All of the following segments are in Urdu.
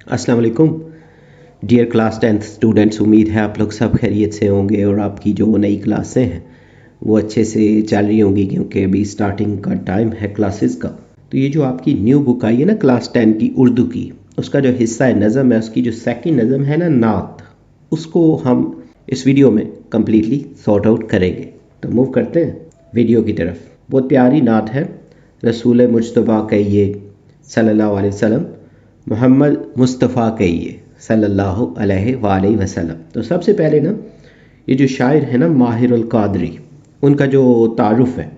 السلام علیکم ڈیئر کلاس 10th اسٹوڈنٹس، امید ہے آپ لوگ سب خیریت سے ہوں گے اور آپ کی جو نئی کلاسیں ہیں وہ اچھے سے چل رہی ہوں گی، کیونکہ ابھی سٹارٹنگ کا ٹائم ہے کلاسز کا۔ تو یہ جو آپ کی نیو بک آئی ہے نا کلاس 10 کی اردو کی، اس کا جو حصہ ہے نظم ہے، اس کی جو سیکنڈ نظم ہے نا نعت، اس کو ہم اس ویڈیو میں کمپلیٹلی سارٹ آؤٹ کریں گے۔ تو موو کرتے ہیں ویڈیو کی طرف۔ بہت پیاری نعت ہے، رسول مجتبیٰ کہیے صلی اللہ علیہ وسلم، محمد مصطفیٰ کہیے صلی اللہ علیہ وآلہ وسلم۔ تو سب سے پہلے نا یہ جو شاعر ہے نا ماہر القادری، ان کا جو تعارف ہے،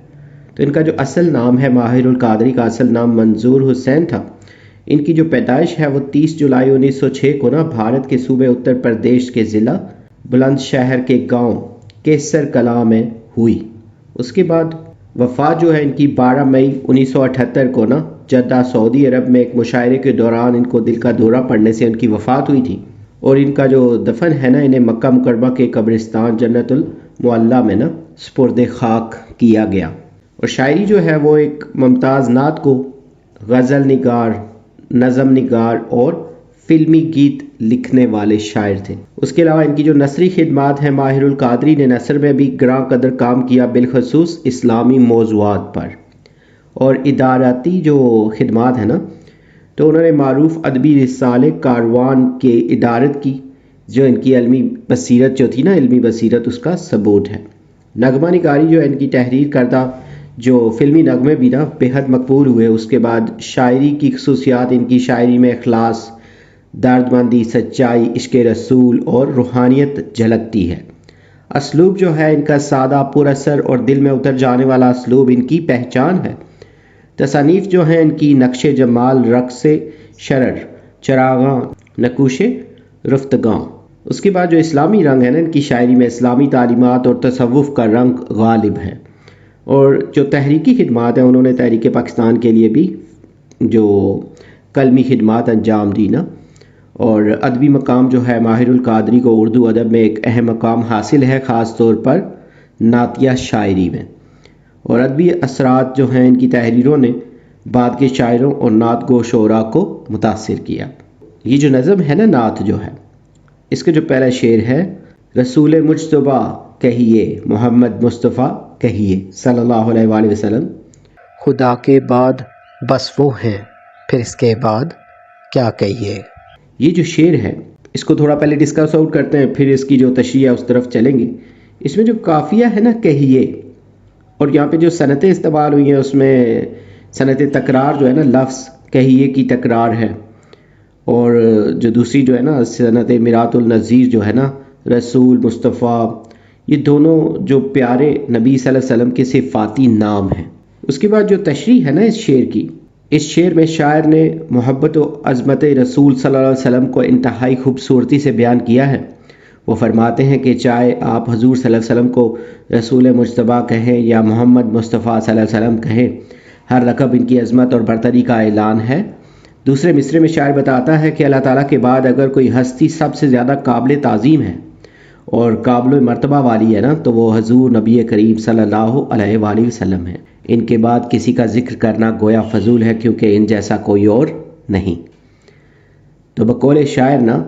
تو ان کا جو اصل نام ہے ماہر القادری کا اصل نام منظور حسین تھا۔ ان کی جو پیدائش ہے وہ 30 جولائی 1906 کو نا بھارت کے صوبے اتر پردیش کے ضلع بلند شہر کے گاؤں کیسر کلاں میں ہوئی۔ اس کے بعد وفات جو ہے ان کی 12 مئی 1978 کو نا جدہ سعودی عرب میں ایک مشاعرے کے دوران ان کو دل کا دورہ پڑنے سے ان کی وفات ہوئی تھی، اور ان کا جو دفن ہے نا انہیں مکہ مکرمہ کے قبرستان جنت المعلیٰ میں نا سپرد خاک کیا گیا۔ اور شاعری جو ہے وہ ایک ممتاز نعت کو غزل نگار، نظم نگار اور فلمی گیت لکھنے والے شاعر تھے۔ اس کے علاوہ ان کی جو نثری خدمات ہیں، ماہر القادری نے نثر میں بھی گراں قدر کام کیا، بالخصوص اسلامی موضوعات پر۔ اور اداراتی جو خدمات ہیں نا، تو انہوں نے معروف ادبی رسالے کاروان کے ادارت کی، جو ان کی علمی بصیرت جو تھی نا، علمی بصیرت اس کا ثبوت ہے۔ نغمہ نگاری جو ہے ان کی تحریر کردہ جو فلمی نغمے بھی نا بےحد مقبول ہوئے۔ اس کے بعد شاعری کی خصوصیات، ان کی شاعری میں اخلاص، درد مندی، سچائی، عشق رسول اور روحانیت جھلکتی ہے۔ اسلوب جو ہے ان کا سادہ، پر اثر اور دل میں اتر جانے والا اسلوب ان کی پہچان ہے۔ تصانیف جو ہیں ان کی نقش جمال، رقص شرر، چراغاں، نقوش رفتگاں۔ اس کے بعد جو اسلامی رنگ ہے نا ان کی شاعری میں، اسلامی تعلیمات اور تصوف کا رنگ غالب ہے۔ اور جو تحریکی خدمات ہیں، انہوں نے تحریک پاکستان کے لیے بھی جو قلمی خدمات انجام دی نا۔ اور ادبی مقام جو ہے ماہر القادری کو اردو ادب میں ایک اہم مقام حاصل ہے، خاص طور پر نعتیہ شاعری میں۔ اور ادبی اثرات جو ہیں ان کی تحریروں نے بعد کے شاعروں اور نعت گو شعراء کو متاثر کیا۔ یہ جو نظم ہے نا نعت جو ہے، اس کا جو پہلا شعر ہے، رسول مجتبیٰ کہیے محمد مصطفیٰ کہیے صلی اللہ علیہ وآلہ وسلم، خدا کے بعد بس وہ ہیں، پھر اس کے بعد کیا کہیے۔ یہ جو شعر ہے اس کو تھوڑا پہلے ڈسکس آؤٹ کرتے ہیں، پھر اس کی جو تشریح ہے اس طرف چلیں گے۔ اس میں جو قافیہ ہے نا کہیے، اور یہاں پہ جو صنعتیں استعمال ہوئی ہیں اس میں صنعت تکرار جو ہے نا، لفظ کہیے کی تکرار ہے، اور جو دوسری جو ہے نا صنعت میرات النظیر جو ہے نا، رسول، مصطفیٰ، یہ دونوں جو پیارے نبی صلی اللہ علیہ وسلم کے صفاتی نام ہیں۔ اس کے بعد جو تشریح ہے نا اس شعر کی، اس شعر میں شاعر نے محبت و عظمت رسول صلی اللہ علیہ وسلم کو انتہائی خوبصورتی سے بیان کیا ہے۔ وہ فرماتے ہیں کہ چاہے آپ حضور صلی اللہ علیہ وسلم کو رسول مجتبیٰ کہیں یا محمد مصطفیٰ صلی اللہ علیہ وسلم کہیں، ہر لقب ان کی عظمت اور برتری کا اعلان ہے۔ دوسرے مصرے میں شاعر بتاتا ہے کہ اللہ تعالیٰ کے بعد اگر کوئی ہستی سب سے زیادہ قابل تعظیم ہے اور قابل مرتبہ والی ہے نا، تو وہ حضور نبی کریم صلی اللہ علیہ وآلہ وسلم ہے۔ ان کے بعد کسی کا ذکر کرنا گویا فضول ہے، کیونکہ ان جیسا کوئی اور نہیں۔ تو بقول شاعر نا،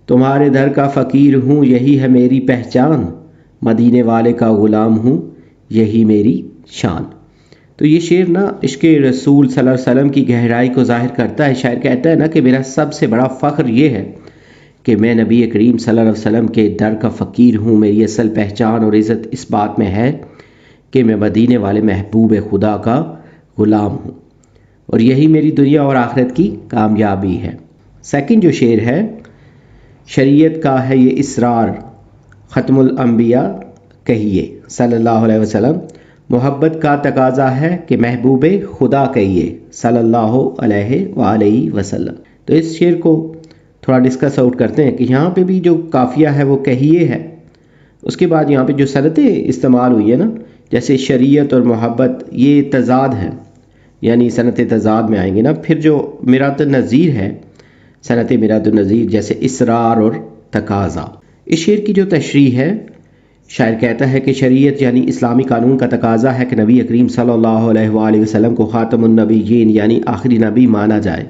تمہارے در کا فقیر ہوں یہی ہے میری پہچان، مدینے والے کا غلام ہوں یہی میری شان۔ تو یہ شعر نا عشق رسول صلی اللہ علیہ وسلم کی گہرائی کو ظاہر کرتا ہے۔ شاعر کہتا ہے نا کہ میرا سب سے بڑا فخر یہ ہے کہ میں نبی کریم صلی اللہ علیہ وسلم کے در کا فقیر ہوں، میری اصل پہچان اور عزت اس بات میں ہے کہ میں مدینے والے محبوب خدا کا غلام ہوں، اور یہی میری دنیا اور آخرت کی کامیابی ہے۔ سیکنڈ جو شعر ہے، شریعت کا ہے یہ اسرار، ختم الانبیاء کہیے صلی اللہ علیہ وسلم، محبت کا تقاضا ہے کہ محبوب خدا کہیے صلی اللہ علیہ وآلہ وسلم۔ تو اس شعر کو تھوڑا ڈسکس آؤٹ کرتے ہیں کہ یہاں پہ بھی جو قافیہ ہے وہ کہیے ہے۔ اس کے بعد یہاں پہ جو صنعتیں استعمال ہوئی ہے نا، جیسے شریعت اور محبت، یہ تضاد ہیں، یعنی صنعت تضاد میں آئیں گے نا۔ پھر جو میرات النظیر ہے، صنعت میرات النظیر، جیسے اسرار اور تقاضا۔ اس شعر کی جو تشریح ہے، شاعر کہتا ہے کہ شریعت یعنی اسلامی قانون کا تقاضا ہے کہ نبی کریم صلی اللہ علیہ وآلہ وسلم کو خاتم النبیین یعنی آخری نبی مانا جائے،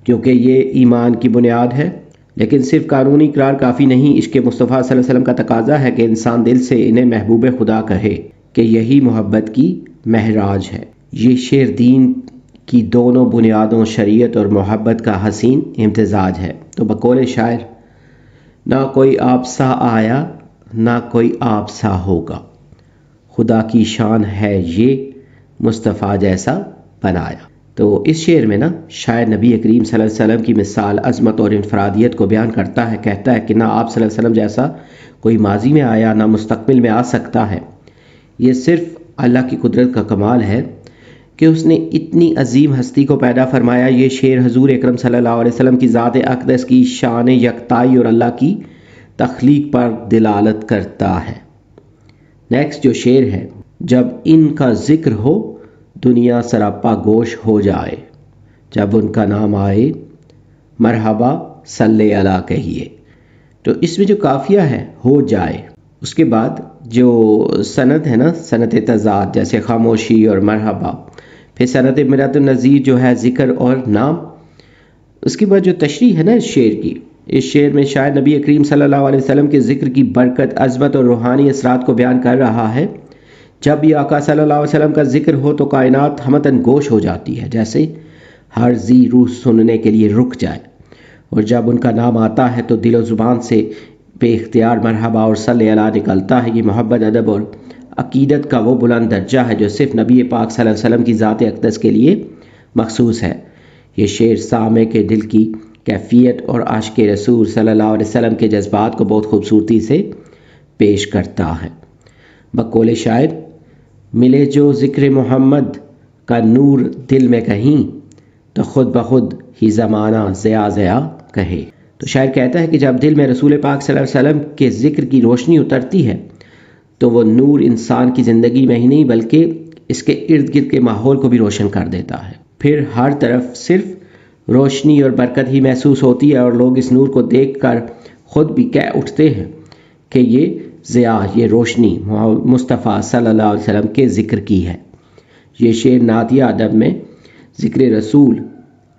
کیونکہ یہ ایمان کی بنیاد ہے۔ لیکن صرف قانونی اقرار کافی نہیں، عشق مصطفیٰ صلی اللہ علیہ وسلم کا تقاضا ہے کہ انسان دل سے انہیں محبوب خدا کہے کہ یہی محبت کی معراج ہے۔ یہ شعر دین کی دونوں بنیادوں شریعت اور محبت کا حسین امتزاج ہے۔ تو بقول شاعر، نہ کوئی آپ سا آیا نہ کوئی آپ سا ہوگا، خدا کی شان ہے یہ مصطفیٰ جیسا بنایا۔ تو اس شعر میں شاعر نبی کریم صلی اللہ علیہ وسلم کی مثال عظمت اور انفرادیت کو بیان کرتا ہے۔ کہتا ہے کہ نہ آپ صلی اللہ علیہ وسلم جیسا کوئی ماضی میں آیا نہ مستقبل میں آ سکتا ہے۔ یہ صرف اللہ کی قدرت کا کمال ہے کہ اس نے اتنی عظیم ہستی کو پیدا فرمایا۔ یہ شعر حضور اکرم صلی اللہ علیہ وسلم کی ذات اقدس کی شان یکتائی اور اللہ کی تخلیق پر دلالت کرتا ہے۔ نیکسٹ جو شعر ہے، جب ان کا ذکر ہو دنیا سراپا گوش ہو جائے، جب ان کا نام آئے مرحبا صلی اللہ کہیے۔ تو اس میں جو قافیہ ہے ہو جائے، اس کے بعد جو سند ہے سند تضاد جیسے خاموشی اور مرحبا، پھر سند مراد النظیر جو ہے ذکر اور نام، اس کے بعد جو تشریح ہے اس شعر کی، اس شعر میں شاعر نبی کریم صلی اللہ علیہ وسلم کے ذکر کی برکت، عظمت اور روحانی اثرات کو بیان کر رہا ہے۔ جب بھی آقا صلی اللہ علیہ وسلم کا ذکر ہو تو کائنات ہمتاً گوش ہو جاتی ہے، جیسے ہر ذی روح سننے کے لیے رک جائے، اور جب ان کا نام آتا ہے تو دل و زبان سے بے اختیار مرحبا اور صلی اللہ نکلتا ہے۔ یہ محبت، ادب اور عقیدت کا وہ بلند درجہ ہے جو صرف نبی پاک صلی اللہ علیہ وسلم کی ذات اقدس کے لیے مخصوص ہے۔ یہ شعر سامع کے دل کی کیفیت اور عاشق رسول صلی اللہ علیہ وسلم کے جذبات کو بہت خوبصورتی سے پیش کرتا ہے۔ بقول شاعر، ملے جو ذکر محمد کا نور دل میں کہیں تو خود بخود ہی زمانہ ضیا ضیا کہے۔ تو شاعر کہتا ہے کہ جب دل میں رسول پاک صلی اللہ علیہ وسلم کے ذکر کی روشنی اترتی ہے تو وہ نور انسان کی زندگی میں ہی نہیں بلکہ اس کے ارد گرد کے ماحول کو بھی روشن کر دیتا ہے۔ پھر ہر طرف صرف روشنی اور برکت ہی محسوس ہوتی ہے، اور لوگ اس نور کو دیکھ کر خود بھی کہہ اٹھتے ہیں کہ یہ ضیا، یہ روشنی مصطفیٰ صلی اللہ علیہ وسلم کے ذکر کی ہے۔ یہ شعر نعتیہ ادب میں ذکر رسول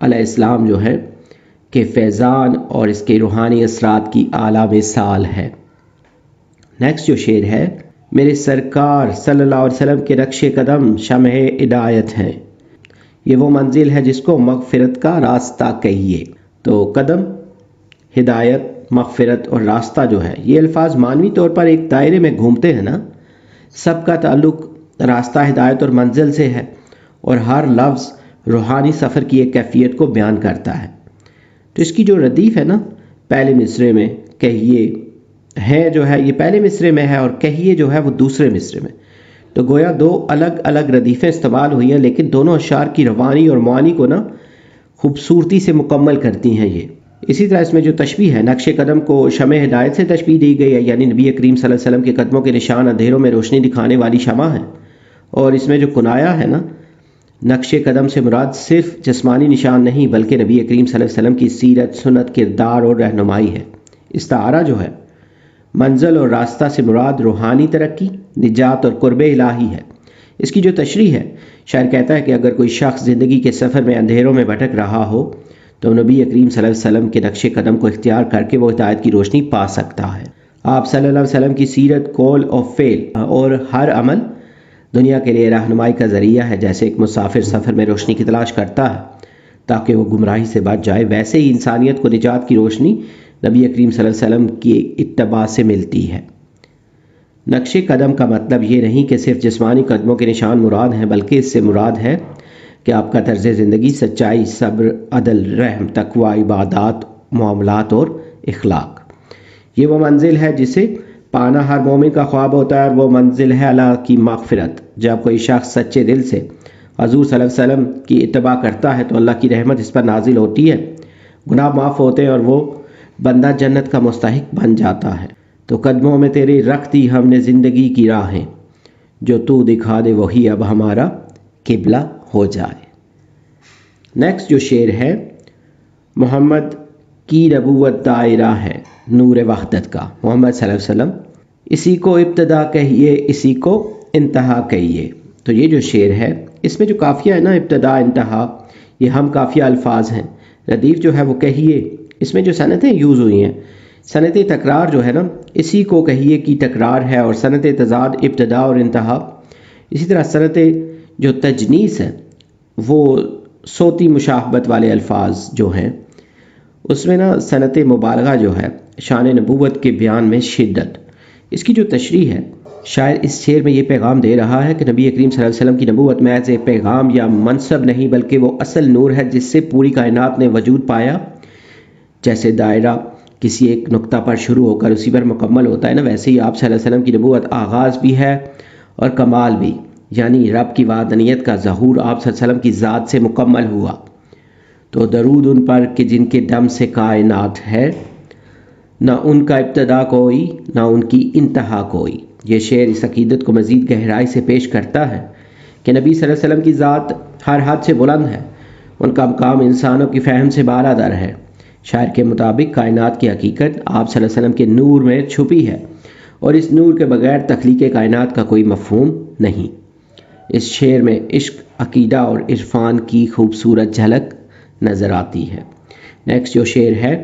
علیہ السلام جو ہے کہ فیضان اور اس کے روحانی اثرات کی اعلیٰ مثال ہے۔ نیکسٹ جو شعر ہے، میرے سرکار صلی اللہ علیہ وسلم کے نقش قدم شمع ہدایت ہیں، یہ وہ منزل ہے جس کو مغفرت کا راستہ کہیے۔ تو قدم، ہدایت، مغفرت اور راستہ جو ہے، یہ الفاظ معنوی طور پر ایک دائرے میں گھومتے ہیں سب کا تعلق راستہ، ہدایت اور منزل سے ہے، اور ہر لفظ روحانی سفر کی ایک کیفیت کو بیان کرتا ہے۔ تو اس کی جو ردیف ہے پہلے مصرے میں کہیے ہے جو ہے، یہ پہلے مصرے میں ہے، اور کہیے جو ہے وہ دوسرے مصرے میں۔ تو گویا دو الگ الگ ردیفیں استعمال ہوئی ہیں، لیکن دونوں اشعار کی روانی اور معانی کو خوبصورتی سے مکمل کرتی ہیں یہ۔ اسی طرح اس میں جو تشبیہ ہے، نقش قدم کو شمع ہدایت سے تشبیہ دی گئی ہے، یعنی نبی کریم صلی اللہ علیہ وسلم کے قدموں کے نشان اندھیروں میں روشنی دکھانے والی شمع ہے۔ اور اس میں جو کنایا ہے نقش قدم سے مراد صرف جسمانی نشان نہیں بلکہ نبی کریم صلی اللہ علیہ وسلم کی سیرت، سنت، کردار اور رہنمائی ہے۔ استعارہ جو ہے، منزل اور راستہ سے مراد روحانی ترقی، نجات اور قرب الہی ہے۔ اس کی جو تشریح ہے، شاعر کہتا ہے کہ اگر کوئی شخص زندگی کے سفر میں اندھیروں میں بھٹک رہا ہو تو نبی کریم صلی اللہ علیہ وسلم کے نقش قدم کو اختیار کر کے وہ ہدایت کی روشنی پا سکتا ہے۔ آپ صلی اللہ علیہ وسلم کی سیرت، قول اور فعل اور ہر عمل دنیا کے لیے رہنمائی کا ذریعہ ہے۔ جیسے ایک مسافر سفر میں روشنی کی تلاش کرتا ہے تاکہ وہ گمراہی سے بچ جائے، ویسے ہی انسانیت کو نجات کی روشنی نبی کریم صلی اللہ علیہ وسلم کی اتباع سے ملتی ہے۔ نقش قدم کا مطلب یہ نہیں کہ صرف جسمانی قدموں کے نشان مراد ہیں، بلکہ اس سے مراد ہے کہ آپ کا طرز زندگی سچائی، صبر، عدل، رحم، تقوی، عبادات، معاملات اور اخلاق۔ یہ وہ منزل ہے جسے پانا ہر مومن کا خواب ہوتا ہے، اور وہ منزل ہے اللہ کی مغفرت۔ جب کوئی شخص سچے دل سے حضور صلی اللہ علیہ وسلم کی اتباع کرتا ہے تو اللہ کی رحمت اس پر نازل ہوتی ہے، گناہ معاف ہوتے ہیں اور وہ بندہ جنت کا مستحق بن جاتا ہے۔ تو قدموں میں تیرے رکھ دی ہم نے زندگی کی راہیں، جو تو دکھا دے وہی اب ہمارا قبلہ ہو جائے۔ نیکسٹ جو شعر ہے، محمد کی نبوت دائرہ ہے نور وحدت کا، محمد صلی اللہ علیہ وسلم اسی کو ابتدا کہیے اسی کو انتہا کہیے۔ تو یہ جو شعر ہے اس میں جو قافیہ ہے ابتدا انتہا، یہ ہم قافیہ الفاظ ہیں۔ ردیف جو ہے وہ کہیے، اس میں جو صنعتیں یوز ہوئی ہیں، صنعت تکرار جو ہے نا اسی کو کہیے کی تکرار ہے، اور صنعت تضاد ابتدا اور انتہا. اسی طرح صنعت جو تجنیس ہے وہ صوتی مشابہت والے الفاظ جو ہیں، اس میں نا صنعت مبالغہ جو ہے شان نبوت کے بیان میں شدت. اس کی جو تشریح ہے، شاعر اس شعر میں یہ پیغام دے رہا ہے کہ نبی کریم صلی اللہ علیہ وسلم کی نبوت محض ایک پیغام یا منصب نہیں، بلکہ وہ اصل نور ہے جس سے پوری کائنات نے وجود پایا. جیسے دائرہ کسی ایک نقطہ پر شروع ہو کر اسی پر مکمل ہوتا ہے نا، ویسے ہی آپ صلی اللہ علیہ وسلم کی نبوت آغاز بھی ہے اور کمال بھی، یعنی رب کی وحدانیت کا ظہور آپ صلی اللہ علیہ وسلم کی ذات سے مکمل ہوا. تو درود ان پر کہ جن کے دم سے کائنات ہے، نہ ان کا ابتدا کوئی نہ ان کی انتہا کوئی. یہ شعر اس عقیدت کو مزید گہرائی سے پیش کرتا ہے کہ نبی صلی اللہ علیہ وسلم کی ذات ہر حد سے بلند ہے، ان کا مقام انسانوں کی فہم سے بالاتر ہے. شاعر کے مطابق کائنات کی حقیقت آپ صلی اللہ علیہ وسلم کے نور میں چھپی ہے، اور اس نور کے بغیر تخلیق کائنات کا کوئی مفہوم نہیں. اس شعر میں عشق، عقیدہ اور عرفان کی خوبصورت جھلک نظر آتی ہے. نیکسٹ جو شعر ہے،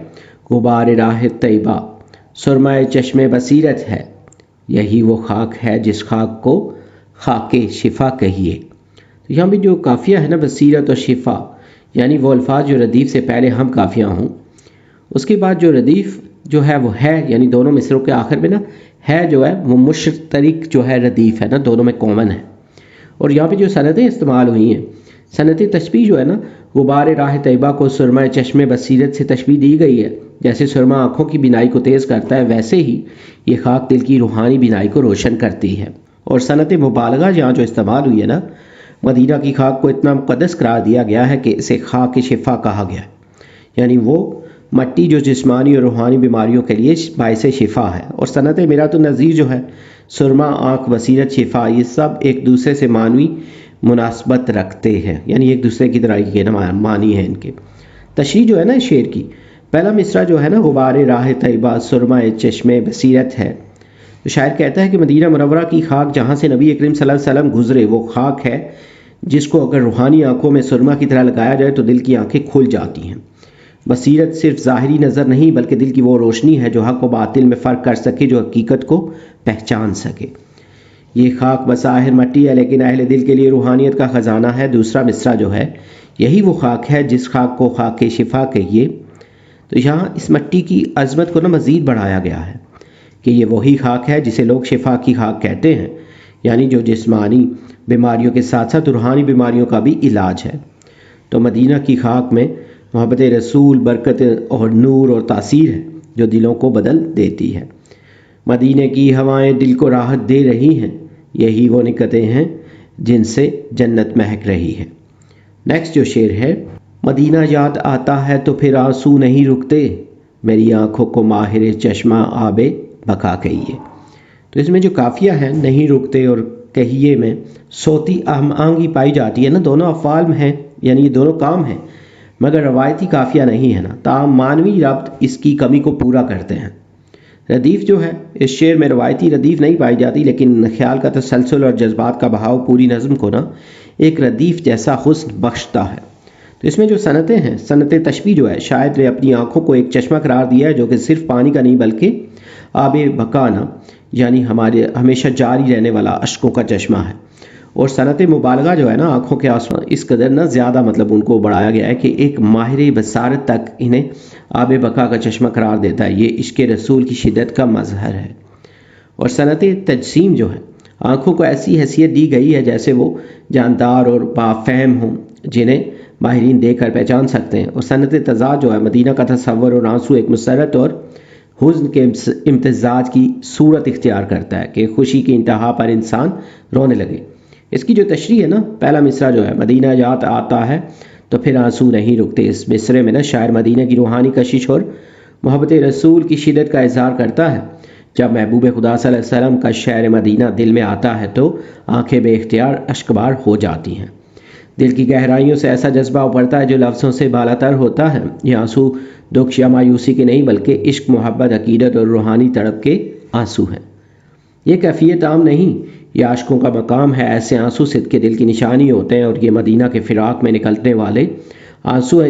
غبار راہ طیبہ سرمہ چشم بصیرت ہے، یہی وہ خاک ہے جس خاک کو خاک شفا کہیے. تو یہاں بھی جو قافیہ ہے نا بصیرت اور شفا، یعنی وہ الفاظ جو ردیف سے پہلے ہم قافیہ ہوں، اس کے بعد جو ردیف جو ہے وہ ہے، یعنی دونوں مصروں کے آخر میں نا ہے جو ہے وہ مشترک جو ہے ردیف ہے نا، دونوں میں کامن ہے. اور یہاں پہ جو صنعتیں استعمال ہوئی ہیں، صنعت تشبیہ جو ہے نا، غبار راہ طیبہ کو سرمہ چشم بصیرت سے تشبیہ دی گئی ہے. جیسے سرما آنکھوں کی بینائی کو تیز کرتا ہے، ویسے ہی یہ خاک دل کی روحانی بینائی کو روشن کرتی ہے. اور صنعت مبالغہ یہاں جو استعمال ہوئی ہے نا، مدینہ کی خاک کو اتنا مقدس قرار دیا گیا ہے کہ اسے خاک شفا کہا گیا ہے، یعنی وہ مٹی جو جسمانی اور روحانی بیماریوں کے لیے باعث شفا ہے. اور صنعت میرات النظیر جو ہے، سرما، آنکھ، بصیرت، شفا، یہ سب ایک دوسرے سے معنوی مناسبت رکھتے ہیں، یعنی ایک دوسرے کی طرح کے معنی ہیں ان کے. تشریح جو ہے نا شعر کی، پہلا مصرع جو ہے نا، غبار راہ طیبہ سرما چشم بصیرت ہے. تو شاعر کہتا ہے کہ مدینہ منورہ کی خاک جہاں سے نبی کریم صلی اللہ علیہ وسلم گزرے، وہ خاک ہے جس کو اگر روحانی آنکھوں میں سرما کی طرح لگایا جائے تو دل کی آنکھیں کھل جاتی ہیں. بصیرت صرف ظاہری نظر نہیں، بلکہ دل کی وہ روشنی ہے جو حق و باطل میں فرق کر سکے، جو حقیقت کو پہچان سکے. یہ خاک بظاہر مٹی ہے، لیکن اہل دل کے لیے روحانیت کا خزانہ ہے. دوسرا مصرع جو ہے، یہی وہ خاک ہے جس خاک کو خاک شفا کہیے. تو یہاں اس مٹی کی عظمت کو نا مزید بڑھایا گیا ہے کہ یہ وہی خاک ہے جسے لوگ شفا کی خاک کہتے ہیں، یعنی جو جسمانی بیماریوں کے ساتھ ساتھ روحانی بیماریوں کا بھی علاج ہے. تو مدینہ کی خاک میں محبت رسول، برکت اور نور اور تاثیر ہے جو دلوں کو بدل دیتی ہے. مدینہ کی ہوائیں دل کو راحت دے رہی ہیں، یہی وہ نکتیں ہیں جن سے جنت مہک رہی ہے. نیکسٹ جو شعر ہے، مدینہ یاد آتا ہے تو پھر آنسو نہیں رکتے، میری آنکھوں کو ماہر چشمہ آب بقا کہیے. تو اس میں جو قافیہ ہے، نہیں رکتے اور کہیے میں صوتی اہم آہنگی پائی جاتی ہے نا، دونوں افعال میں ہیں، یعنی یہ دونوں کام ہیں، مگر روایتی قافیہ نہیں ہے نا، تاہم معنوی ربط اس کی کمی کو پورا کرتے ہیں. ردیف جو ہے، اس شعر میں روایتی ردیف نہیں پائی جاتی، لیکن خیال کا تسلسل اور جذبات کا بہاؤ پوری نظم کو نا ایک ردیف جیسا حسن بخشتا ہے. تو اس میں جو صنعتیں ہیں، صنعت تشبیہ جو ہے، شاعر نے اپنی آنکھوں کو ایک چشمہ قرار دیا ہے جو کہ صرف پانی کا نہیں بلکہ آب بقا نا، یعنی ہمارے ہمیشہ جاری رہنے اشکوں کا اشکوں کا چشمہ ہے. اور صنعت مبالغہ جو ہے نا، آنکھوں کے آسمان اس قدر نہ زیادہ مطلب ان کو بڑھایا گیا ہے کہ ایک ماہر بصارت تک انہیں آب بقا کا چشمہ قرار دیتا ہے. یہ عشق رسول کی شدت کا مظہر ہے. اور صنعت تجسیم جو ہے، آنکھوں کو ایسی حیثیت دی گئی ہے جیسے وہ جاندار اور بافہم ہوں جنہیں ماہرین دیکھ کر پہچان سکتے ہیں. اور صنعت تضاد جو ہے، مدینہ کا تصور اور آنسو ایک مسرت اور حزن کے امتزاج کی صورت اختیار کرتا ہے کہ خوشی کی انتہا پر انسان رونے لگے. اس کی جو تشریح ہے نا، پہلا مصرع جو ہے، مدینہ یاد آتا ہے تو پھر آنسو نہیں رکتے، اس مصرے میں نا شاعر مدینہ کی روحانی کشش اور محبت رسول کی شدت کا اظہار کرتا ہے. جب محبوب خدا صلی اللہ علیہ وسلم کا شعر مدینہ دل میں آتا ہے تو آنکھیں بے اختیار اشکبار ہو جاتی ہیں. دل کی گہرائیوں سے ایسا جذبہ ابھرتا ہے جو لفظوں سے بالاتر ہوتا ہے. یہ آنسو دکھ یا مایوسی کے نہیں بلکہ عشق، محبت، عقیدت اور روحانی تڑپ کے آنسو ہیں. یہ کیفیت عام نہیں، یہ عاشقوں کا مقام ہے. ایسے آنسو صدق کے دل کی نشانی ہوتے ہیں، اور یہ مدینہ کے فراق میں نکلنے والے آنسو ہیں